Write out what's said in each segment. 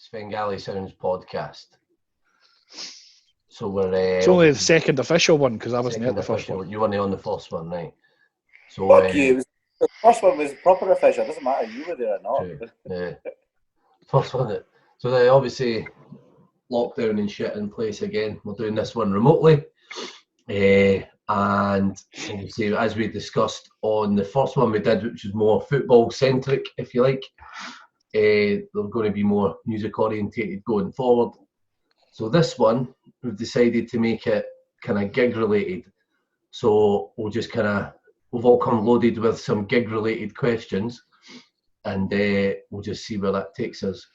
Svengali Sounds podcast. So we're It's only the second official one because I wasn't at the first one. You weren't on the first one, right? So fuck you. The first one was proper official. It doesn't matter you were there or not. True. Yeah. First one. So they obviously lockdown and shit in place again. We're doing this one remotely. And you see, as we discussed on the first one we did, which was more football centric, if you like, they're going to be more music orientated going forward. So this one, we've decided to make it kind of gig related. So we've all come loaded with some gig related questions, and we'll just see where that takes us.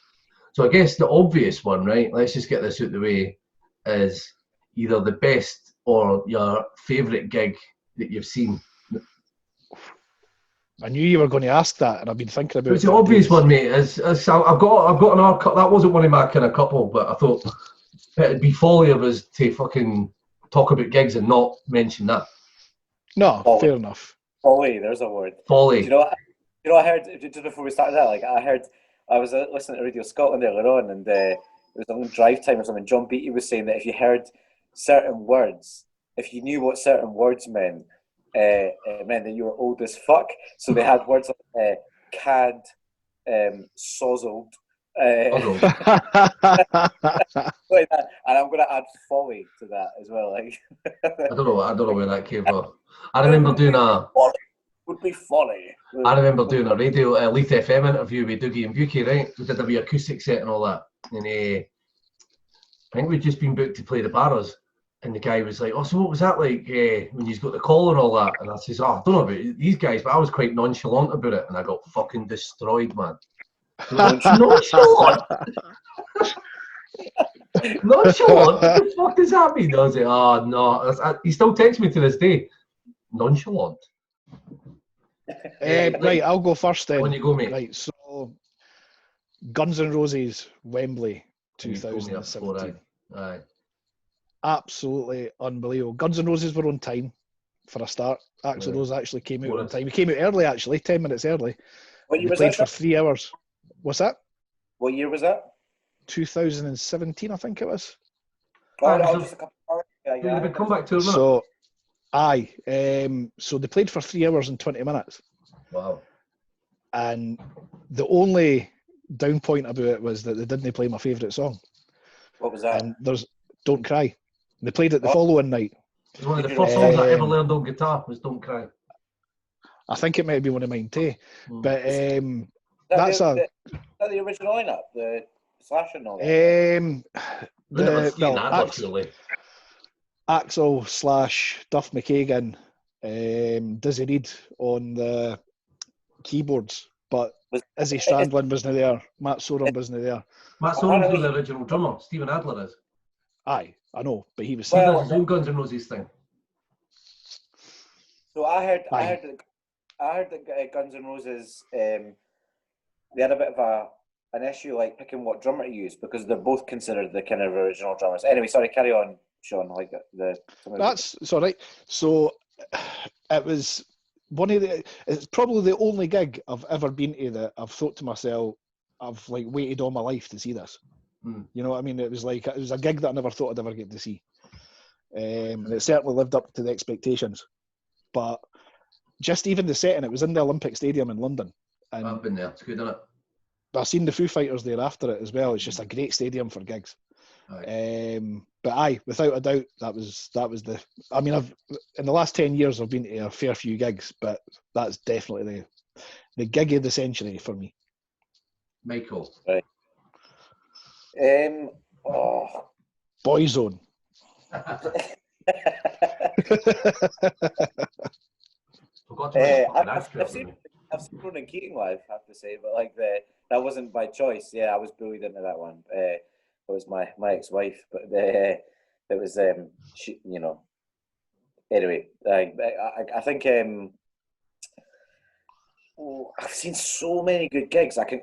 So I guess the obvious one, right? Let's just get this out of the way, is either the best or your favourite gig that you've seen. I knew you were going to ask that, and I've been thinking about it. It's the obvious one, mate. I've got another couple. That wasn't one of my kind of couple, but I thought it'd be folly of us to fucking talk about gigs and not mention that. No, folly. Fair enough. Folly, there's a word. Folly. Do you know what I heard just before we started that? Like I was listening to Radio Scotland earlier on, and it was on drive time or something. John Beattie was saying that if you heard certain words, if you knew what certain words meant, it meant that you were old as fuck. So they had words like cad, sozzled, like that. And I'm going to add folly to that as well. Like I don't know where that came from. I remember doing would be folly. I remember doing a radio Leith FM interview with Dougie and Buki, right? We did a wee acoustic set and all that, and I think we'd just been booked to play the Barras. And the guy was like, "Oh, so what was that like when you got the call and all that?" And I says, "Oh, I don't know about these guys, but I was quite nonchalant about it." And I got fucking destroyed, man. Nonchalant? Nonchalant? What the fuck does that mean? I was like, "Oh, no." He still texts me to this day. Nonchalant. Right, I'll go first then. When you go, mate. Right, so Guns N' Roses, Wembley, 2017. Aye. Absolutely unbelievable. Guns N' Roses were on time for a start. Axl Rose actually came out on time. He came out early, actually, 10 minutes early. What year they was played that? For 3 hours. What's that? What year was that? 2017, I think it was. Just a couple of hours. Yeah, come back to it. So, so they played for 3 hours and 20 minutes. Wow. And the only down point about it was that they didn't play my favourite song. What was that? And there's Don't Cry. They played it the following night. It was one of the first songs I ever learned on guitar was Don't Cry. I think it might be one of mine too. But that's the original lineup, the Slash and all that. Axl, Slash, Duff McKagan, Dizzy Reed on the keyboards, but Izzy Strandlin wasn't there. Matt Sorum wasn't there. Matt Sorum's the original drummer. Stephen Adler is. Aye, I know, but he was. He does his own Guns N' Roses thing. So I heard that Guns N' Roses they had a bit of an issue like picking what drummer to use because they're both considered the kind of original drummers. Anyway, sorry, carry on, Sean. Like That's all right. So it was one of the. It's probably the only gig I've ever been to that I've thought to myself, I've like waited all my life to see this. You know what I mean? It was a gig that I never thought I'd ever get to see, and it certainly lived up to the expectations. But just even the setting, it was in the Olympic Stadium in London. And I've been there. It's good, isn't it? I've seen the Foo Fighters there after it as well. It's just a great stadium for gigs. But without a doubt, that was the. I mean, in the last 10 years I've been to a fair few gigs, but that's definitely the gig of the century for me. Michael. Right. Boyzone. I've seen Ronan Keating live, I have to say, but like that wasn't by choice. Yeah, I was bullied into that one. It was my ex-wife, but it was she, you know. Anyway, I think I've seen so many good gigs. I can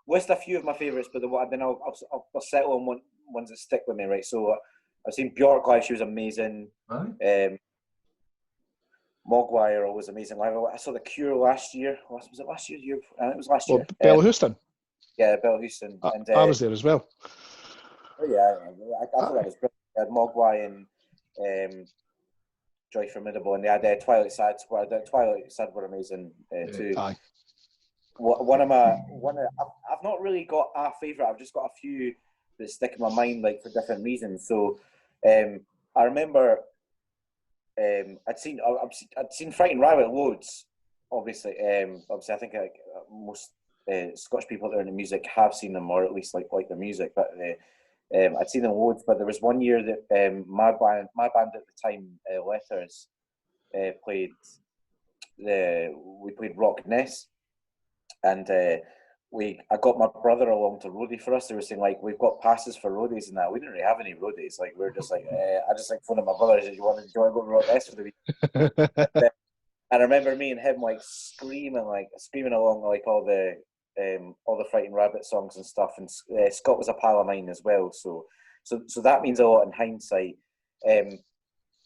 list a few of my favourites, but then I'll settle on ones that stick with me, right? So I've seen Bjork live; she was amazing. Mogwai was amazing live. I saw The Cure last year. Was it last year? I think it was last year. Bella Houston. Yeah, Bill Houston. And I was there as well. oh yeah, I thought that was brilliant. They had Mogwai and Joy Formidable, and they had Twilight Sad. Twilight Sad were amazing too. Aye. I've not really got a favourite. I've just got a few that stick in my mind, like for different reasons. So, I remember I'd seen Frightened Rabbit loads. Obviously, I think most Scottish people that are in the music have seen them, or at least like the music. But I'd seen them loads. But there was one year that my band at the time, Letters, played. We played Rock Ness, and I got my brother along to roadie for us. They were saying like, we've got passes for roadies and that. We didn't really have any roadies. Like we were just like, I just like phoned my brother. I said, do you want to go to Rock Ness for the week? And I remember me and him like screaming along like all the Frightened Rabbit songs and stuff. And Scott was a pal of mine as well, so that means a lot in hindsight.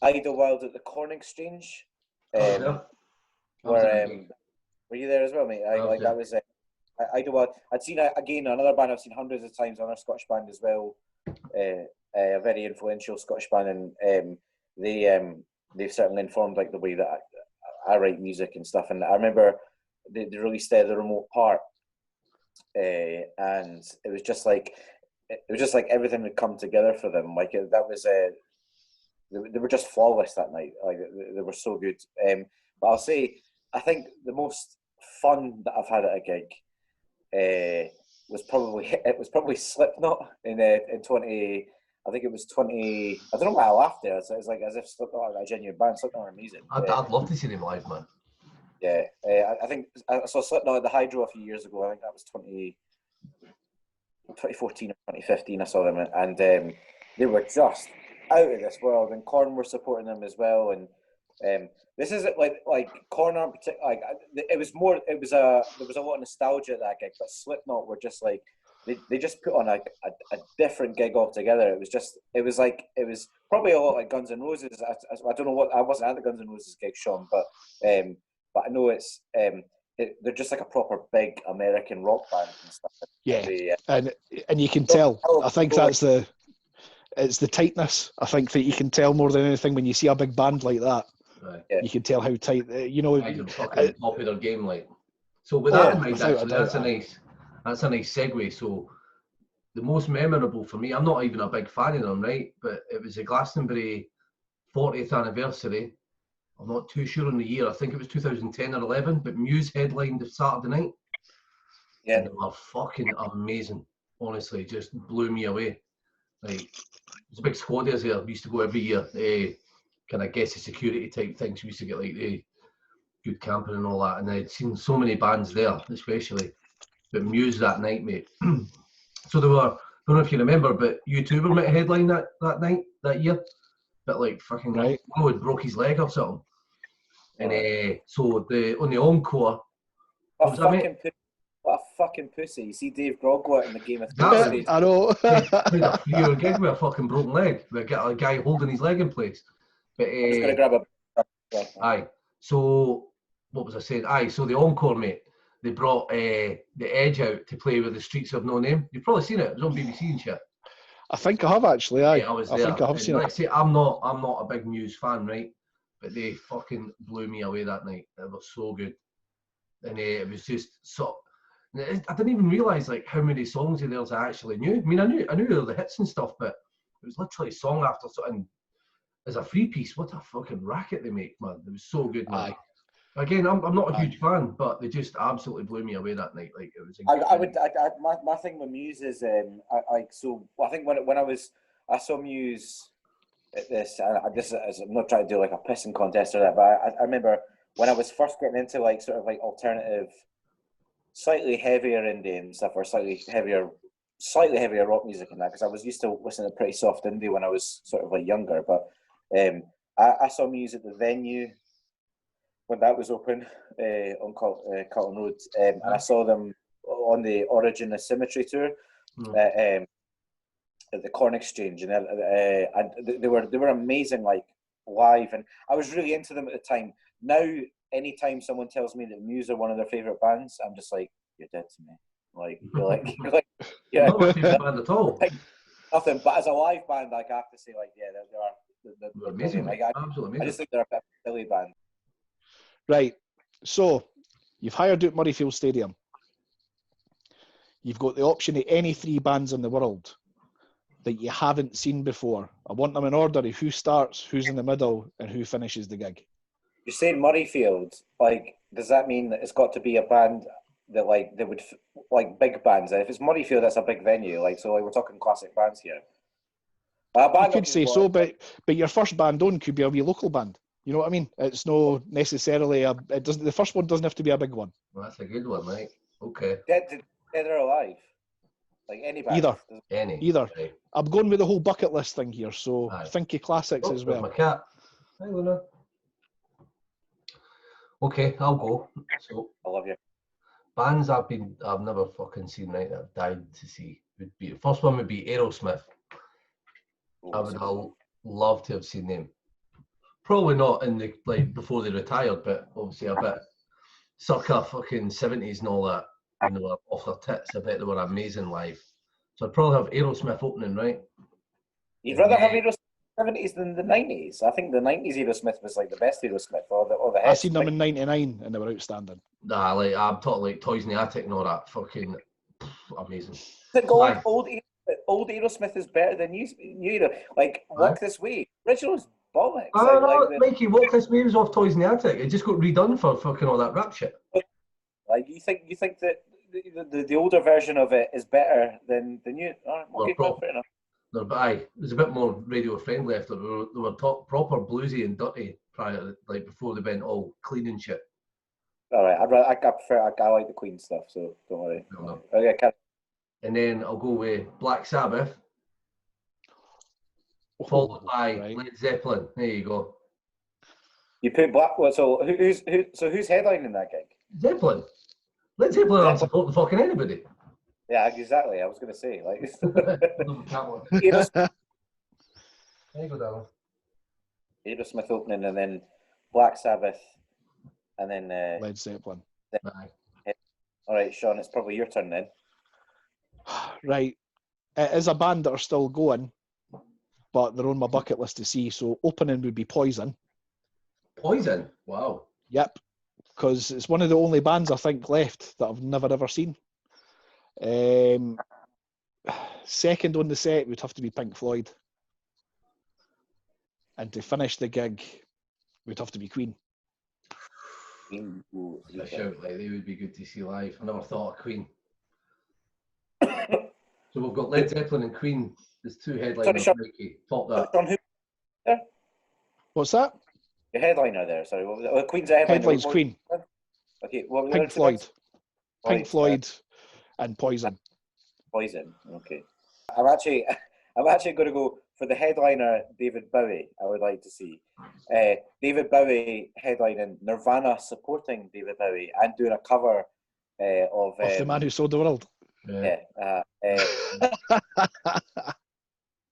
Idlewild at the Corn Exchange. Were you there as well, mate? That was Idlewild. I'd seen again another band I've seen hundreds of times, another Scottish band as well. A very influential Scottish band, and they've certainly informed like the way that I write music and stuff. And I remember they released The Remote Part, and it was just like everything had come together for them. Like they were just flawless that night. Like they were so good. But I'll say I think the most fun that I've had at a gig was probably Slipknot in 20. I think it was 20. I don't know why I laughed there. It's like as if Slipknot are a genuine band. Slipknot are amazing. I'd love to see them live, man. Yeah, I think I saw Slipknot at the Hydro a few years ago. I think that was 2014 or 2015. I saw them, and they were just out of this world. And Korn were supporting them as well. And this isn't like Korn aren't particular. There was a lot of nostalgia at that gig, but Slipknot were just like. They just put on a different gig altogether. It was probably a lot like Guns N' Roses. I don't know what I wasn't at the Guns N' Roses gig, Sean, but I know they're just like a proper big American rock band and stuff. Yeah, and you can tell. I think it's the tightness. I think that you can tell more than anything when you see a big band like that. Right. Yeah. You can tell how tight. Fucking top of their game, like. So with that in mind, actually, that's a nice segue. So the most memorable for me, I'm not even a big fan of them, right? But it was a Glastonbury 40th anniversary. I'm not too sure on the year. I think it was 2010 or 11. But Muse headlined the Saturday night. Yeah, and they were fucking amazing. Honestly, just blew me away. Like there's a big squad there. We used to go every year. Kind of guest security type things. We used to get like good camping and all that. And I'd seen so many bands there, especially. But Muse that night, mate. So they were, I don't know if you remember, but U2 were meant to headline that night, that year. But like fucking right. One had broke his leg or something. And so on the encore. What a fucking pussy. You see Dave Grohl in the Game of Thrones. I know. Played a 3-hour gig with a fucking broken leg. We got a guy holding his leg in place. But I'm just going to grab a... Aye. So, what was I saying? Aye, so the encore, mate. They brought the Edge out to play with the Streets of No Name. You've probably seen it. It was on BBC and shit. I think I have actually. Aye. Yeah, I was there. I think I have seen it. I say, I'm not a big Muse fan, right? But they fucking blew me away that night. It was so good, and it was just so. I didn't even realise like how many songs of theirs I actually knew. I mean, I knew all the hits and stuff, but it was literally song after song. As a free piece, what a fucking racket they make, man! It was so good, man. Aye. Again, I'm not a huge fan, but they just absolutely blew me away that night. Like it was. My thing with Muse is I think when I saw Muse at this, I'm not trying to do like a pissing contest or that, but I remember when I was first getting into like sort of like alternative, slightly heavier indie and stuff, or slightly heavier rock music and that, because I was used to listening to pretty soft indie when I was sort of like younger, but I saw Muse at the Venue when that was open on Carlton Road, and I saw them on the Origin of Symmetry tour at the Corn Exchange, and they were amazing, like live, and I was really into them at the time. Now, anytime someone tells me that Muse are one of their favourite bands, I'm just like, you're dead to me. Like you're like yeah, Not my favourite band at all. nothing. But as a live band, like I have to say, like yeah, They're they're amazing, brilliant. mate. Like, Absolutely I just amazing. think they're a bit of a silly band. Right. So you've hired out Murrayfield Stadium. You've got the option of any three bands in the world that you haven't seen before. I want them in order of who starts, who's in the middle, and who finishes the gig. You're saying Murrayfield, like, does that mean that it's got to be a band that like they would like big bands? And if it's Murrayfield, that's a big venue. Like, so like we're talking classic bands here. A band You could say so, but your first band on could be a wee local band. You know what I mean? It's no necessarily it doesn't. The first one doesn't have to be a big one. Well, that's a good one, mate. Okay. Dead or Alive, like any band. Either. Right. I'm going with the whole bucket list thing here, so Aye. think of classics as There's well. my cat. Hang on now. Okay, I'll go. So I love you. bands I've never fucking seen, right, that I've died to see would be, the first one would be Aerosmith. I would have loved to have seen them. Probably not in the like before they retired, but obviously a bit circa fucking 70s and all that, you know, off their tits. I bet they were amazing live. So I'd probably have Aerosmith opening, right? You'd rather have Aerosmith in the 70s than the 90s. I think the 90s Aerosmith was like the best Aerosmith, or the I hits. seen them in '99 and they were outstanding. Nah, like I'm talking like Toys in the Attic and all that. Fucking amazing. Old Aerosmith is better than new Aerosmith. Like Walk This Way. Original's bollocks. Oh, no, like Mikey, Walk This Way was off Toys in the Attic. It just got redone for fucking all that rap shit. Like you think that the older version of it is better than the new? Okay, fair enough. No, but aye, it was a bit more radio friendly after they were proper bluesy and dirty prior, like before they went all clean and shit. All right, I like the Queen stuff, so don't worry. No. Okay, and then I'll go with Black Sabbath, followed by Led Zeppelin. There you go. You put so who's headlining that gig? Zeppelin. Led Zeppelin aren't supporting fucking anybody. Yeah, exactly. I was going to say, like, Aerosmith opening, and then Black Sabbath, and then Led Zeppelin. All right, Sean, it's probably your turn then. Right, it is a band that are still going, but they're on my bucket list to see. So opening would be Poison. Poison? Wow. Yep, because it's one of the only bands I think left that I've never ever seen. Second on the set would have to be Pink Floyd, and to finish the gig would have to be Queen. A shout, like they would be good to see live. I never thought of Queen. So we've got Led Zeppelin and Queen. There's two headliners. Mikey, top that. What's that? The headliner there. Sorry, Queen's a headliner. Headline's Queen. Okay, what Pink Floyd. Pink Floyd and Poison. Poison. Okay. I'm actually going to go for the headliner, David Bowie. I would like to see David Bowie headlining, Nirvana supporting David Bowie and doing a cover of The Man Who Sold the World.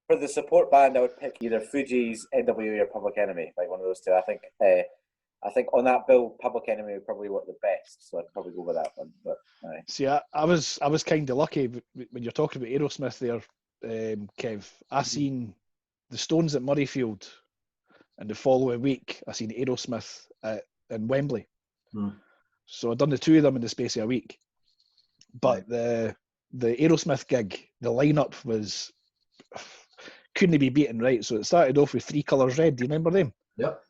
For the support band, I would pick either Fugees, NWA, or Public Enemy, like one of those two. I think on that bill, Public Enemy would probably work the best, so I'd probably go with that one. But see, I was kind of lucky when you're talking about Aerosmith there, Kev. I seen the Stones at Murrayfield, and the following week I seen Aerosmith in Wembley. So I'd done the two of them in the space of a week. But the Aerosmith gig, the lineup couldn't be beaten, right? So it started off with Three Colours Red. Do you remember them? Yep.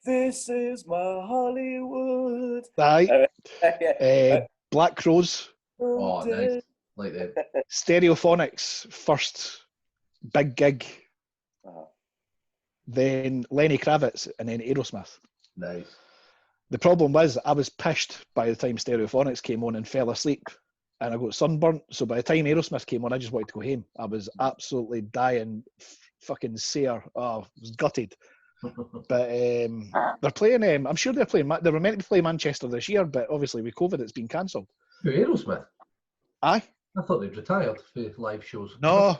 This is my Hollywood. Aye. Black Crows. Oh, nice. Like that. Stereophonics, first big gig. Then Lenny Kravitz, and then Aerosmith. Nice. The problem was I was pissed by the time Stereophonics came on and fell asleep, and I got sunburnt. So by the time Aerosmith came on, I just wanted to go home. I was absolutely dying, fucking sore. Oh, I was gutted. But they're playing. I'm sure they're playing. They were meant to play Manchester this year, but obviously with COVID, it's been cancelled. Who, Aerosmith? Aye. I thought they'd retired for live shows. No,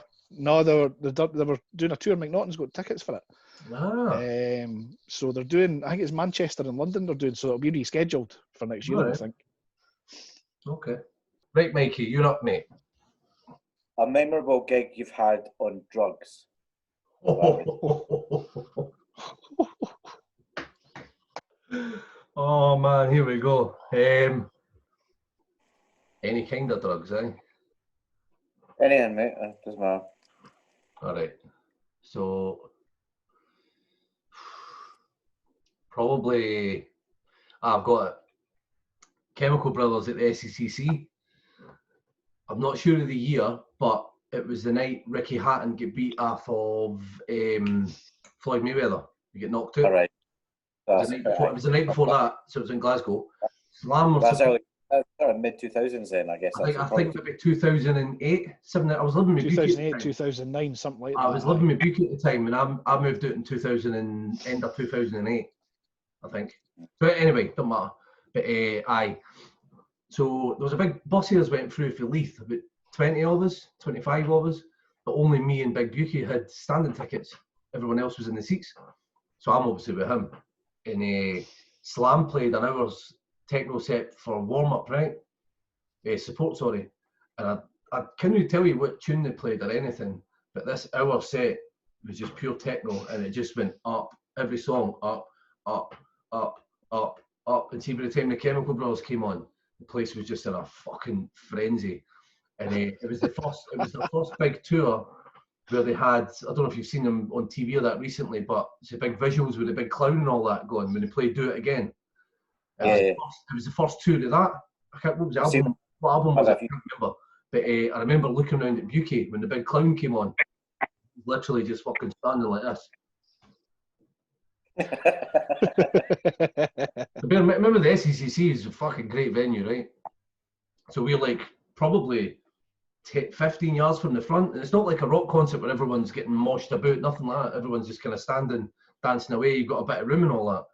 they were doing a tour. McNaughton's got tickets for it. So they're doing. I think it's Manchester and London they're doing. So it'll be rescheduled for next year. I think. Okay. Right, Mikey, you're up, mate. A memorable gig you've had on drugs. Oh man, here we go. Any kind of drugs, eh? Anything, mate. Doesn't matter. All right. So probably I've got it. Chemical Brothers at the SECC. I'm not sure of the year, but it was the night Ricky Hatton get beat off of Floyd Mayweather. You get knocked out. All right. It was the night before that, so it was in Glasgow. Slam was That's early. That's sort of mid-2000s then, I guess. I think maybe 2008, something. I was living with Buki at the 2008, time. 2009, something like that. I was living with Buki at the time, and I moved out in 2000 and end of 2008, I think. But anyway, don't matter. But aye. So there was a big buses went through for Leith, about 20 of us, 25 of us, but only me and Big Buki had standing tickets. Everyone else was in the seats. So I'm obviously with him. And Slam played an hour's techno set for warm-up, right? Support, sorry. And I couldn't tell you what tune they played or anything, but this hour set was just pure techno, and it just went up, every song, up, up, up, up, up. And see, by the time the Chemical Brothers came on, the place was just in a fucking frenzy. And it was the first big tour where they had, I don't know if you've seen them on TV or that recently, but it's the big visuals with the big clown and all that going when they played Do It Again. It was the first tour of that. What was the album? What album was it? I can't remember. But I remember looking around at Buki when the big clown came on. Literally just fucking standing like this. Remember the SECC is a fucking great venue, right? So we're like probably 15 yards from the front, and it's not like a rock concert where everyone's getting moshed about, nothing like that. Everyone's just kind of standing, dancing away. You've got a bit of room and all that.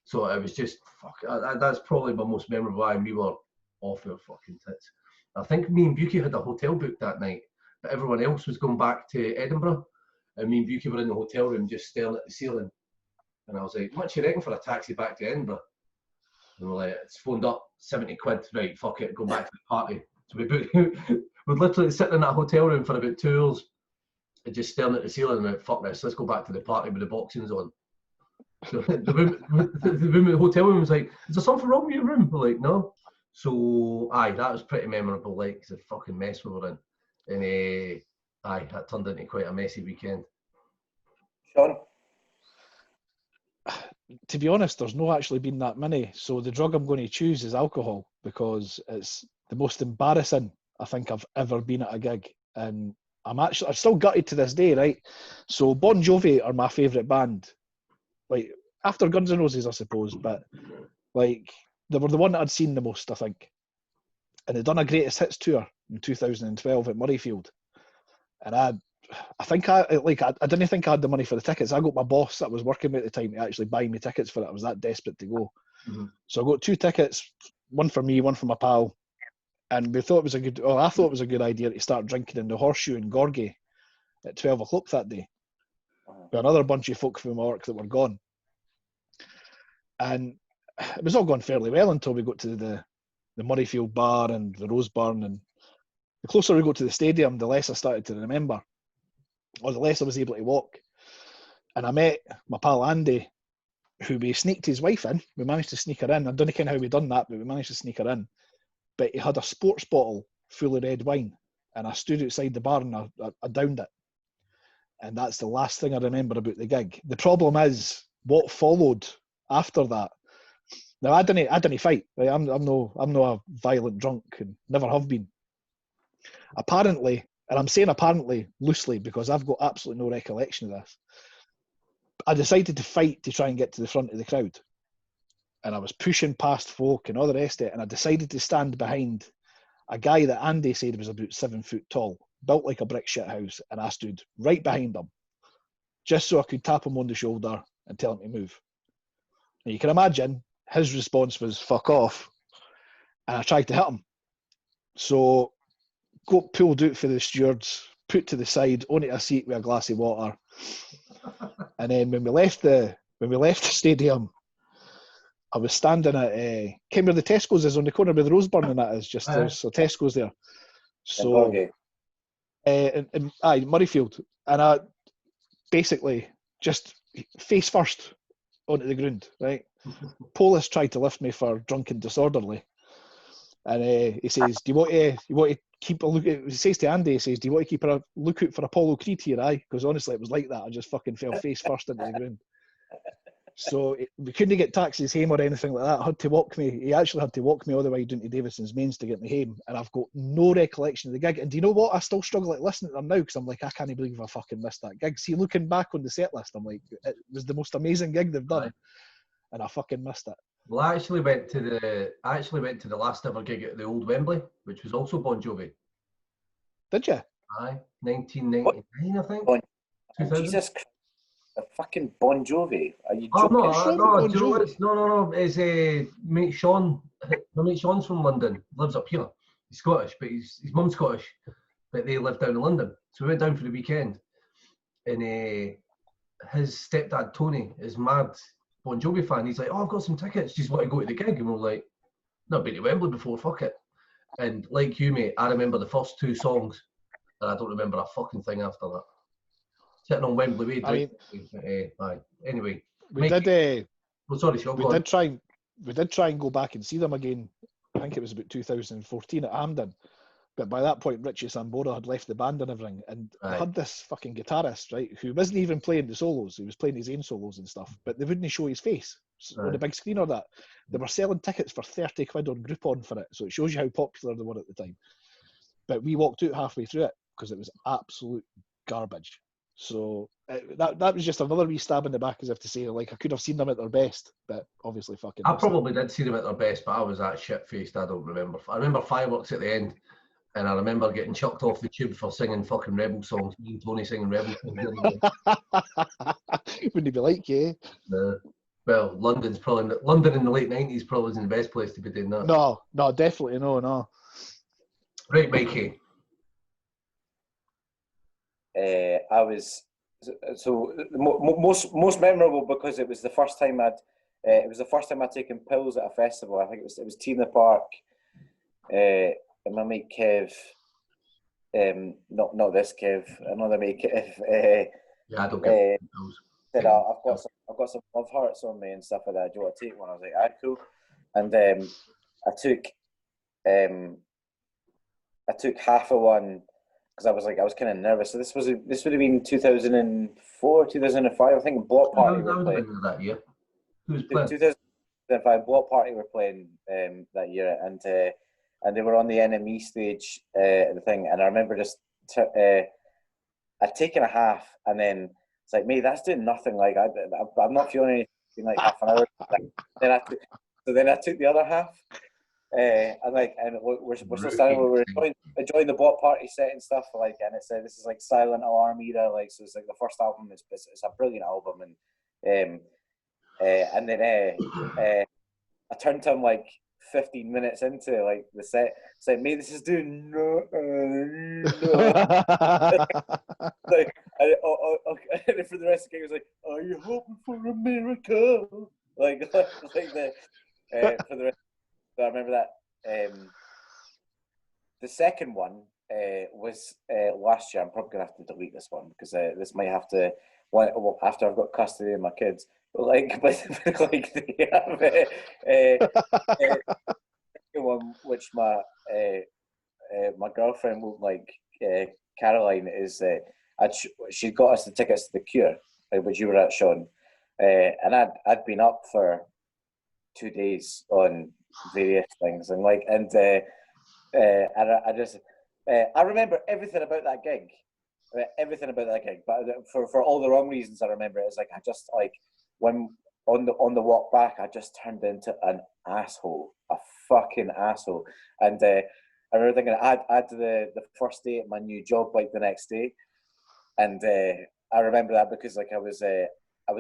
So it was just, that's probably my most memorable time. We were off our fucking tits. I think me and Buki had a hotel booked that night, but everyone else was going back to Edinburgh, and me and Buki were in the hotel room just staring at the ceiling. And I was like, how much you reckon for a taxi back to Edinburgh? And we're like, it's phoned up, 70 quid, right, fuck it, go back to the party. So we booked, we'd literally sitting in that hotel room for about 2 hours, and just staring at the ceiling and went, fuck this, let's go back to the party with the boxings on. So the room at the hotel room was like, is there something wrong with your room? We're like, no. So, aye, that was pretty memorable, like, it's a fucking mess we were in. And, aye, that turned into quite a messy weekend. Sean? To be honest, there's not actually been that many. So the drug I'm going to choose is alcohol, because it's the most embarrassing I think I've ever been at a gig. And I'm still gutted to this day, right? So Bon Jovi are my favourite band. Like, after Guns N' Roses, I suppose, but like, they were the one that I'd seen the most, I think. And they'd done a greatest hits tour in 2012 at Murrayfield. And I didn't think I had the money for the tickets. I got my boss that was working with at the time to actually buy me tickets for it. I was that desperate to go. Mm-hmm. So I got 2 tickets, one for me, one for my pal. And I thought it was a good idea to start drinking in the Horseshoe in Gorgie at 12 o'clock that day. With another bunch of folk from my work that were gone. And it was all going fairly well until we got to the Murrayfield bar and the Rose Barn. And the closer we got to the stadium, the less I started to remember, or the less I was able to walk. And I met my pal Andy, who we sneaked his wife in. We managed to sneak her in. I don't know how we done that, but we managed to sneak her in. But he had a sports bottle full of red wine, and I stood outside the bar and I downed it. And that's the last thing I remember about the gig. The problem is what followed after that. Now I didn't fight. Right? I'm no a violent drunk and never have been. Apparently, and I'm saying apparently loosely because I've got absolutely no recollection of this, I decided to fight to try and get to the front of the crowd. And I was pushing past folk and all the rest of it, and I decided to stand behind a guy that Andy said was about 7 foot tall, built like a brick shit house, and I stood right behind him, just so I could tap him on the shoulder and tell him to move. And you can imagine, his response was, fuck off, and I tried to hit him. So, got pulled out for the stewards, put to the side, onto a seat with a glass of water. And then when we left the stadium, I was standing at came where the Tesco's is on the corner where the Roseburn and that is. Just there's a Tesco's there. So aye, Murrayfield, and I basically just face first onto the ground. Right, Polis tried to lift me for drunk and disorderly, and he says, "Do you want to keep a look?" He says to Andy, he says, "Do you want to keep a lookout for Apollo Creed here?" Aye, because honestly, it was like that. I just fucking fell face first into the ground. So we couldn't get taxis home or anything like that. I had to walk me. He actually had to walk me all the way down to Davidson's Mains to get me home. And I've got no recollection of the gig. And do you know what? I still struggle like listening to them now because I'm like, I can't believe I fucking missed that gig. See, looking back on the set list, I'm like, it was the most amazing gig they've done, and I fucking missed it. Well, I actually went to the last ever gig at the old Wembley, which was also Bon Jovi. Did you? Aye, 1999, I think. 2000. Jesus Christ. A fucking Bon Jovi? Are you Oh joking? no! It's mate Sean. My mate Sean's from London. Lives up here. He's Scottish, but his mum's Scottish, but they live down in London. So we went down for the weekend, and his stepdad Tony is mad Bon Jovi fan. He's like, "Oh, I've got some tickets. Do you want to go to the gig?" And we're like, "Not been to Wembley before. Fuck it." And like you, mate, I remember the first two songs, and I don't remember a fucking thing after that. Sitting on Wembley Way. Anyway, we Mikey. Did. Sorry, Sean. We did try and go back and see them again. I think it was about 2014 at Hampden. But by that point, Richie Sambora had left the band and everything. And I had this fucking guitarist, right, who wasn't even playing the solos. He was playing his own solos and stuff. But they wouldn't show his face on the big screen or that. They were selling tickets for 30 quid on Groupon for it. So it shows you how popular they were at the time. But we walked out halfway through it because it was absolute garbage. So that was just another wee stab in the back, as if to say, like, I could have seen them at their best, but obviously fucking. I probably did see them at their best, but I was that shit-faced. I don't remember. I remember fireworks at the end, and I remember getting chucked off the tube for singing fucking Rebel songs. Me and Tony singing Rebel songs. Wouldn't it be like you? Well, London in the late 90s probably isn't the best place to be doing that. No, definitely no. Right, Mikey. I was so most memorable because it was the first time I'd taken pills at a festival. I think it was Tea in the Park, and my mate Kev, not this Kev, another mate Kev. I don't get pills. Said, I've got some love hearts on me and stuff like that. Do you want to take one? I was like, ah, cool. And I took half of one. Because I was kind of nervous. So this would have been 2004, 2005. I think Block Party were playing that year. Who was playing? 2005 Block Party were playing that year, and they were on the NME stage, the thing. And I remember just I'd taken a half, and then it's like, mate, that's doing nothing. Like I'm not feeling anything like half an hour. then I took the other half. And we're still standing where we're enjoying the Block Party set and stuff, like, and it's this is like Silent Alarm era, like, so it's like the first album it's a brilliant album, and then I turned to him like 15 minutes into like the set, said, mate, this is doing no. Like, and for the rest of the game, it was like, are you hoping for a miracle? Like the for the rest. So I remember that. The second one was last year. I'm probably going to have to delete this one because this might have to, after I've got custody of my kids. But like they have one which my girlfriend won't like. Caroline is she got us the tickets to The Cure, which you were at, Sean, and I'd been up for 2 days on various things, and I remember everything about that gig, but for all the wrong reasons. I remember it. It's like I just like when on the walk back, I just turned into an asshole, a fucking asshole, and I remember thinking I'd the first day at my new job like the next day, and I remember that because like I was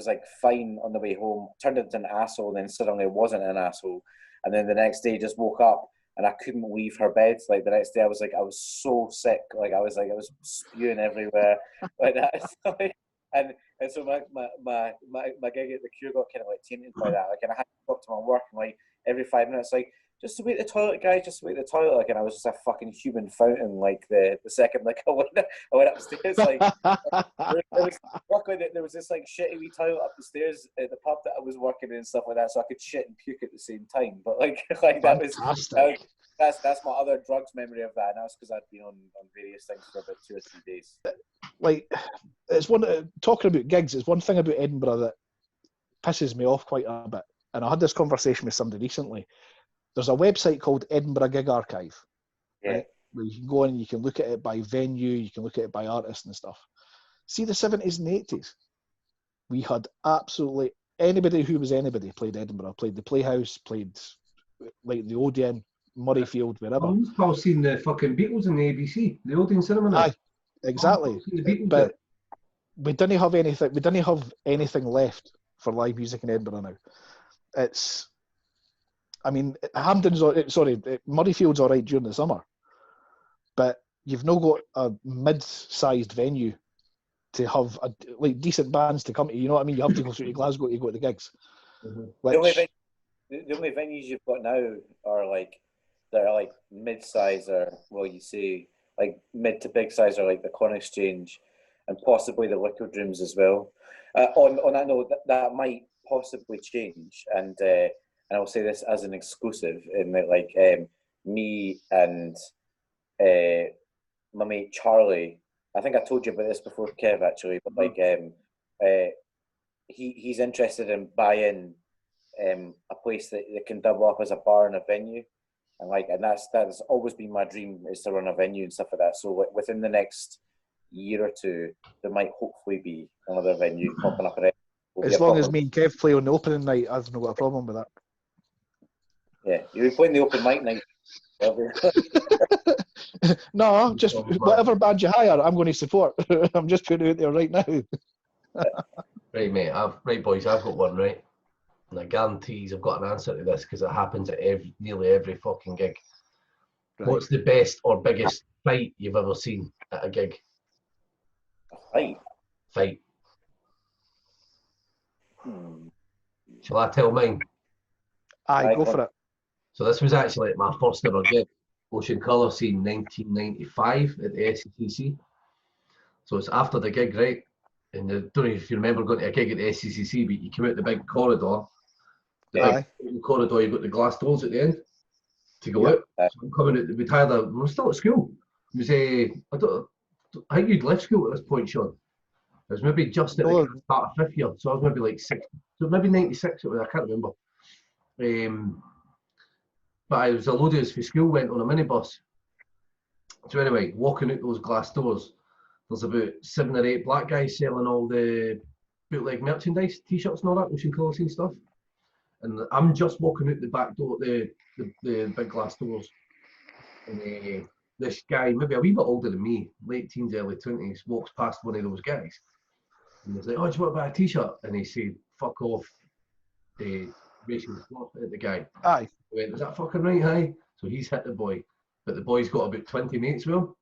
like fine on the way home, turned into an asshole, and then suddenly wasn't an asshole. And then the next day just woke up and I couldn't leave her bed. Like the next day I was so sick. Like I was spewing everywhere. Like that. and so my gig at the Cure got kind of like tainted by that. Like, and I had to talk to my work and like every 5 minutes, like, just to wait the toilet, guys, just to wait the toilet. Like, and I was just a fucking human fountain. Like the second like I went upstairs. Like luckily there was this like shitty wee toilet up the stairs at the pub that I was working in and stuff like that, so I could shit and puke at the same time. But like that's my other drugs memory of that, and that's because I'd been on various things for about 2 or 3 days. Like, it's talking about gigs. It's one thing about Edinburgh that pisses me off quite a bit. And I had this conversation with somebody recently. There's a website called Edinburgh Gig Archive, right? Where you can go in and you can look at it by venue, you can look at it by artist and stuff. See, the 70s and 80s, we had absolutely anybody who was anybody played Edinburgh, played the Playhouse, played like the Odeon, Murrayfield, wherever. I've seen the fucking Beatles in the ABC, the Odeon Cinema. Aye, exactly. But we didn't have anything. We didn't have anything left for live music in Edinburgh now. It's, I mean, Murrayfield's all right during the summer, but you've not got a mid-sized venue to have decent bands to come to. You know what I mean? You have to go through to Glasgow to go to the gigs. Mm-hmm. The only venues you've got now are like mid-size, or well, you say like mid to big size, or like the Corn Exchange, and possibly the Liquid Rooms as well. On that note, that might possibly change, and I'll say this as an exclusive, in that like me and my mate Charlie, I think I told you about this before, Kev, actually, but like he's interested in buying a place that can double up as a bar and a venue, and that's always been my dream, is to run a venue and stuff like that. So within the next year or two, there might hopefully be another venue popping up. As long as me and Kev play on the opening night, I've not got a problem with that. Yeah, you'll be playing the open mic night. No, just whatever band you hire, I'm going to support. I'm just putting it out there right now. Right, mate. Right, boys, I've got one, right? And I guarantee I've got an answer to this, because it happens at nearly every fucking gig. Right. What's the best or biggest fight you've ever seen at a gig? A fight. Shall I tell mine? Aye, go for it. So this was actually my first ever gig, Ocean Colour Scene, 1995 at the SCCC. So it's after the gig, right? And I don't know if you remember going to a gig at the SCCC, but you come out the big corridor. The big corridor, you've got the glass doors at the end to go out. So I'm coming out, we're still at school. It was I think you'd left school at this point, Sean. It was maybe just at the start of 5th year, so I was maybe like 6, so maybe 96 it was, I can't remember. But I was a load of us for school, went on a minibus. So anyway, walking out those glass doors, there's about 7 or 8 black guys selling all the bootleg merchandise, t-shirts and all that, Ocean Colour Scene stuff. And I'm just walking out the back door, the big glass doors. And this guy, maybe a wee bit older than me, late teens, early 20s, walks past one of those guys. And he's like, "Oh, do you want to buy a t-shirt?" And he said, "Fuck off." Racial slur at the guy. Aye. He went, "Is that fucking right, aye?" So he's hit the boy. But the boy's got about 20 mates with him.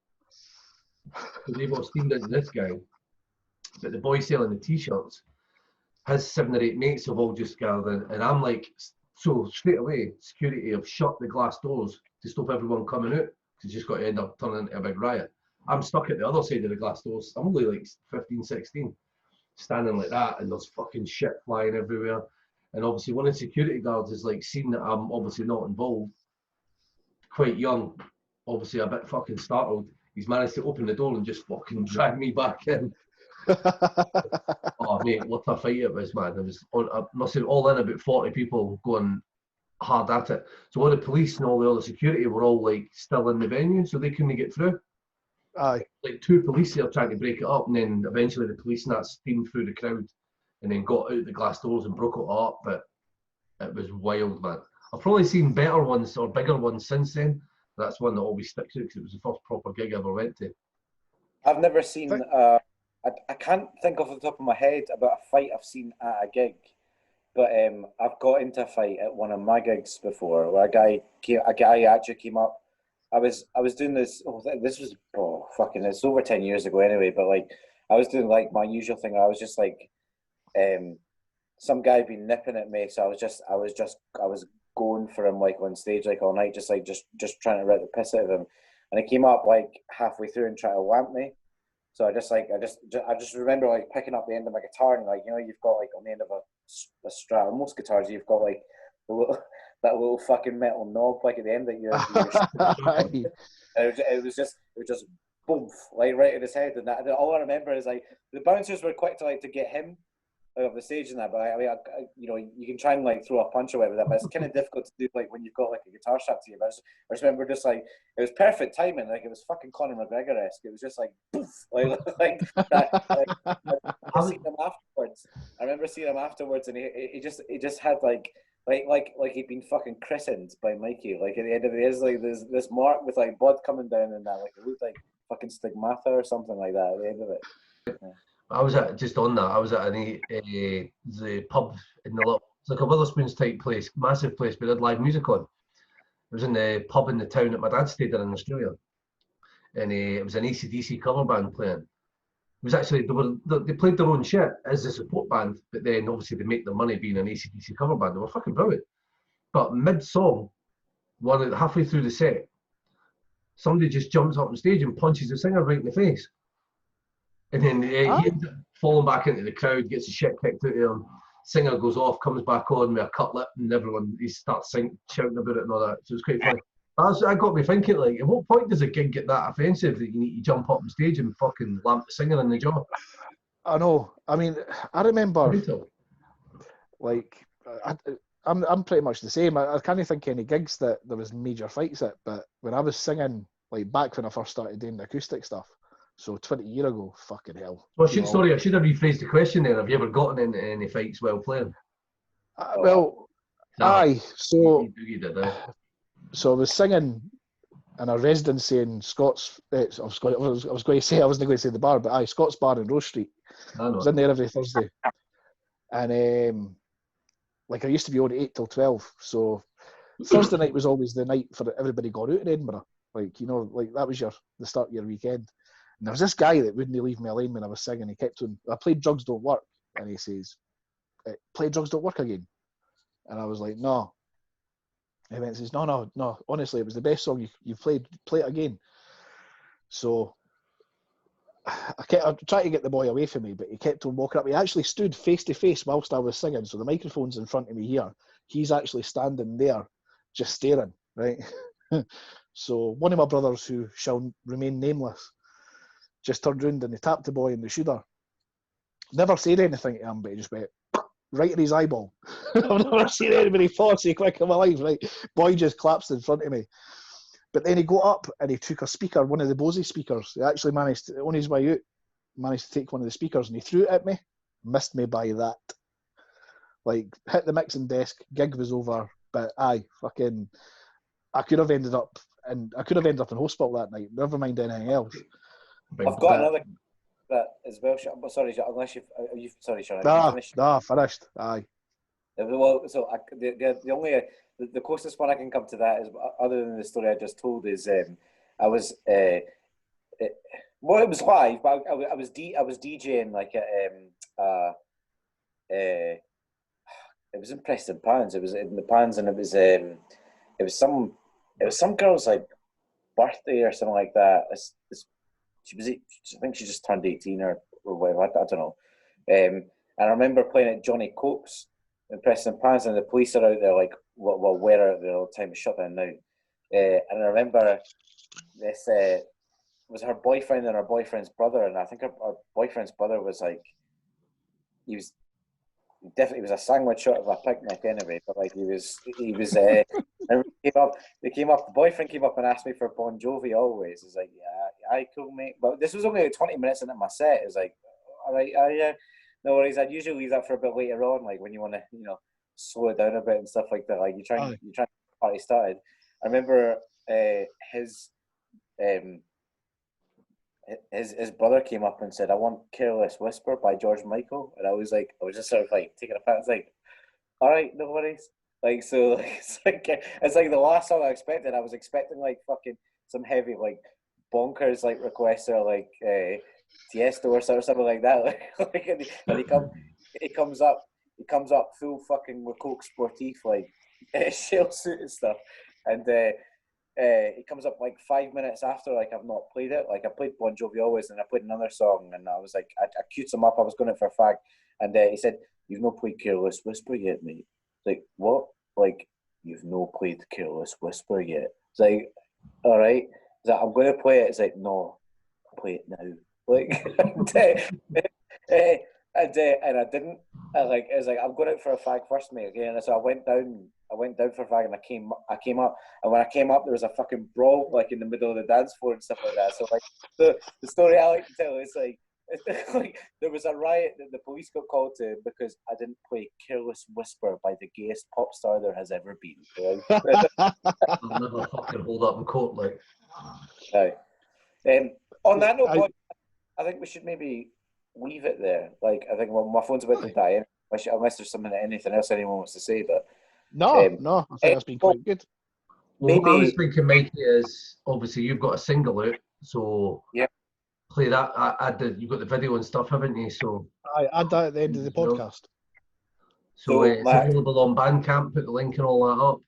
So they've all steamed into this guy. But the boy selling the t-shirts, his 7 or 8 mates have all just gathered in. And I'm like, so straight away, security have shut the glass doors to stop everyone coming out. It's just got to end up turning into a big riot. I'm stuck at the other side of the glass doors. I'm only like 15, 16, standing like that, and there's fucking shit flying everywhere. And obviously one of the security guards is like seen that I'm obviously not involved, quite young, obviously a bit fucking startled. He's managed to open the door and just fucking drag me back in. Oh mate, what a fight it was, man. It was I must have all in about 40 people going hard at it. So all the police and all the other security were all like still in the venue, so they couldn't get through. Aye. Like 2 police there trying to break it up, and then eventually the police and that steamed through the crowd and then got out the glass doors and broke it up. But it was wild, man. I've probably seen better ones or bigger ones since then. That's one that always sticks out because it was the first proper gig I ever went to. I've never seen, I can't think off the top of my head about a fight I've seen at a gig, but I've got into a fight at one of my gigs before where a guy actually came up. I was doing this, this was, it's over 10 years ago anyway, but like, I was doing like my usual thing. I was just like, some guy been nipping at me, so I was going for him like on stage like all night, just trying to rip the piss out of him, and he came up like halfway through and tried to whamp me. So I just remember like picking up the end of my guitar and like, you know, you've got like on the end of a Strat, most guitars you've got like the little, that little fucking metal knob like at the end that you're it was just boom, like right in his head, and that all I remember is like the bouncers were quick to get him of the stage and that, but you know, you can try and like throw a punch away with that, but it's kind of difficult to do like when you've got like a guitar strapped to you. But I just remember just like it was perfect timing, like it was fucking Conor McGregor-esque. It was just like poof, like that. Like, I seen him afterwards. I remember seeing him afterwards, and he just had like he'd been fucking christened by Mikey. Like at the end of it is like there's this mark with like blood coming down and that, like it looked like fucking stigmata or something like that at the end of it. Yeah. I was at the pub in the little, it's like a Witherspoons type place, massive place, but they had live music on. It was in the pub in the town that my dad stayed in Australia, and it was an AC/DC cover band playing. It was actually they played their own shit as a support band, but then obviously they make their money being an AC/DC cover band. They were fucking brilliant. But mid song, halfway through the set, somebody just jumps up on stage and punches the singer right in the face. And then he ends up falling back into the crowd, gets the shit kicked out of him. Singer goes off, comes back on with a cut lip, and he starts shouting about it and all that. So it's quite funny. That got me thinking, like, at what point does a gig get that offensive that you need to jump up on stage and fucking lamp the singer in the jaw? I know. I mean, I remember, like, I'm pretty much the same. I can't think of any gigs that there was major fights at, but when I was singing, like back when I first started doing the acoustic stuff, so 20 years ago, fucking hell. Well, sorry, I should have rephrased the question there. Have you ever gotten into any fights while playing? Aye. So, you did, eh? So I was singing in a residency in Scott's. I was going to say I wasn't going to say the bar, but Scott's Bar in Rose Street. I was in there every Thursday, and like I used to be on 8 till 12. So Thursday night was always the night for everybody going out in Edinburgh. Like, you know, like that was the start of your weekend. And there was this guy that wouldn't leave me alone when I was singing. He kept on, I played Drugs Don't Work, and he says, play Drugs Don't Work again. And I was like, no. He went and says, no, honestly, it was the best song you've played, play it again. So I tried to get the boy away from me, but he kept on walking up. He actually stood face to face whilst I was singing. So the microphone's in front of me here. He's actually standing there, just staring, right? So one of my brothers, who shall remain nameless, just turned round and he tapped the boy in the shoulder. Never said anything to him, but he just went right in his eyeball. I've never seen anybody fall so quick in my life, right? Boy just collapsed in front of me. But then he got up and he took a speaker, one of the Bose speakers. He actually managed to, on his way out, managed to take one of the speakers and he threw it at me. Missed me by that. Like, hit the mixing desk, gig was over, but I could have ended up in hospital that night, never mind anything else. I've got another that as well. But sorry, unless you've sorry, Sean. Finished. Aye. Well, so the only the closest one I can come to that is, other than the story I just told, is I was it was live, but I was DJing like at it was in Preston Pans. It was in the Pans, and it was some girl's like birthday or something like that. I think she just turned 18 or whatever. I don't know. And I remember playing at Johnny Cope's in Preston Pans, and the police are out there like, well, we're out there all the time, shut down now. And I remember this was her boyfriend and her boyfriend's brother, and I think her boyfriend's brother was like, he was a sandwich short of a picnic anyway, but like he was they came up, the boyfriend came up and asked me for Bon Jovi always. He's like, yeah, I cool, mate. But this was only like 20 minutes into my set. It was like, all right, yeah, no worries. I'd usually leave that for a bit later on, like when you want to, slow it down a bit and stuff like that. Like you try and party started. I remember his brother came up and said, I want Careless Whisper by George Michael. And I was just sort of like taking a pat. It's like, all right, no worries. Like, so it's like the last song I expected. I was expecting like fucking some heavy, like bonkers, like requests or like Tiesto or something like that. And he comes up full fucking with Coke Sportif, like shell suit and stuff, and he comes up like 5 minutes after like I've not played it. Like I played Bon Jovi Always, and I played another song, and I was like, I queued him up. I was going it for a fag, and he said, "You've not played Careless Whisper yet, mate." Like what? Like you've not played Careless Whisper yet? It's like, all right. It's like, I'm going to play it. It's like, no, play it now. Like, and I didn't. It was like I'm going out for a fag first, mate. Okay, and so I went down for a fag, and I came up, and when I came up, there was a fucking brawl like in the middle of the dance floor and stuff like that. So like the story I like to tell is like there was a riot that the police got called to because I didn't play "Careless Whisper" by the gayest pop star there has ever been. Right? I'll never fucking hold up in court like. Right. On that note, boy, I think we should maybe leave it there. Like, I think my phone's about to die. Unless there's anything else anyone wants to say, but no, I think that's been quite good. Well, maybe, what I was thinking, Mikey, is obviously you've got a single out, so yeah, play that. You've got the video and stuff, haven't you? So I add that at the end of the podcast. So it's available on Bandcamp. Put the link and all that up.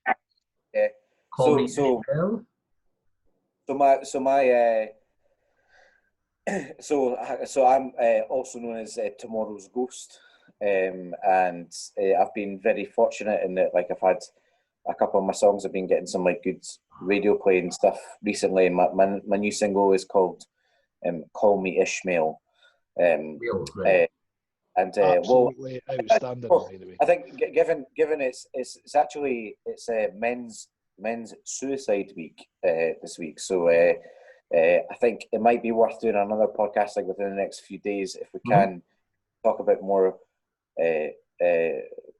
Yeah. Call me Ishmael. So I'm also known as Tomorrow's Ghost, and I've been very fortunate in that, like, I've had a couple of my songs have been getting some like good radio play and stuff recently. My new single is called "Call Me Ishmael," Right. and absolutely outstanding. By the way, I think given it's actually men's suicide week this week, so I think it might be worth doing another podcast like within the next few days if we can talk about more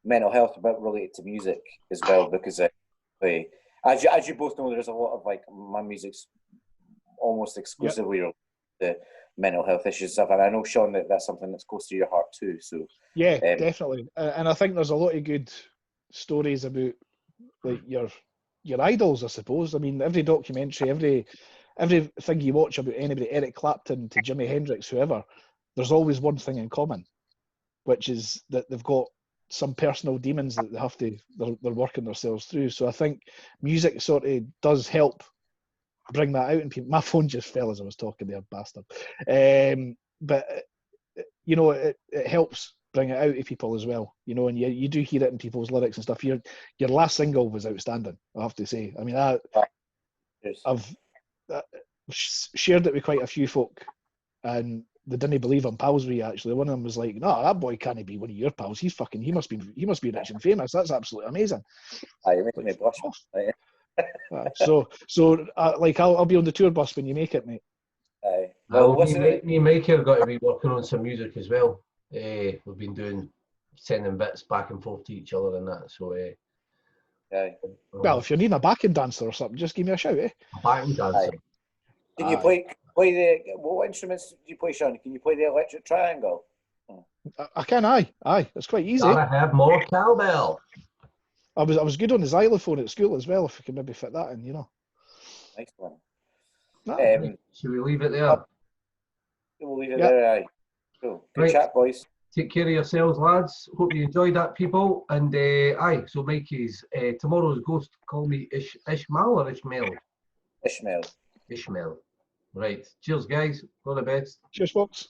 mental health, but related to music as well, because as you both know, there's a lot of like my music's almost exclusively related to mental health issues and stuff, and I know, Sean, that's something that's close to your heart too. So yeah, definitely, and I think there's a lot of good stories about like your idols, I suppose. I mean, every documentary, everything you watch about anybody, Eric Clapton to Jimi Hendrix, whoever, there's always one thing in common, which is that they've got some personal demons that they're working themselves through. So I think music sort of does help bring that out in people. My phone just fell as I was talking there, bastard. But you know, it helps bring it out to people as well, you know, and you do hear it in people's lyrics and stuff. Your last single was outstanding, I have to say. I mean, I've shared it with quite a few folk, and they didn't believe I'm pals with you. Actually, one of them was like, "No, that boy can't be one of your pals. He must be rich and famous. That's absolutely amazing." You're making me blush. So like I'll be on the tour bus when you make it, mate. Well, me and Mikey have got to be working on some music as well. We've been sending bits back and forth to each other and that. So well, if you're needing a backing dancer or something, just give me a shout, eh? A backing dancer. Can you play what instruments do you play, Sean? Can you play the electric triangle? I can, aye. It's quite easy. Gotta have more cowbell. I was good on the xylophone at school as well, if we could maybe fit that in, you know. Nice one. Should we leave it there? We'll leave it there, aye. Cool. Good chat, boys. Take care of yourselves, lads. Hope you enjoyed that, people. And so Mikey's Tomorrow's Ghost. Call me Ishmael or Ishmael? Ishmael. Right. Cheers, guys. All the best. Cheers, folks.